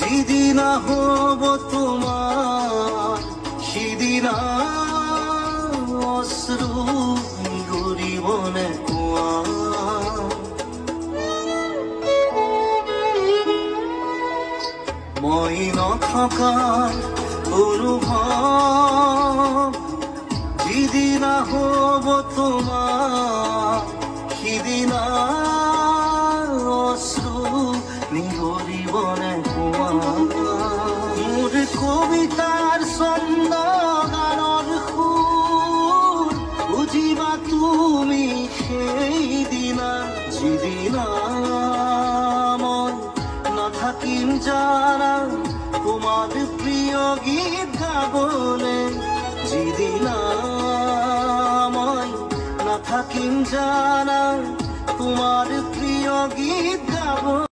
যেদিন হব তোমাৰ সেদিন অশ্ৰু গৰিব নে কুয়া মই নথকাৰ অনুভৱ যেদিন হব তোমাৰ সিদিনা অশ্ৰু নিগৰিব নে কুয়া মোৰ কবিতাৰ ছন্দ গানৰ সুৰ বুজিবা তুমি সেইদিনা যিদিনা মই নাথাকিম জানা তোমার প্রিয় গীত গাবলে যেদিনা মই নাথাকিম জানা তোমার প্রিয় গীত গাব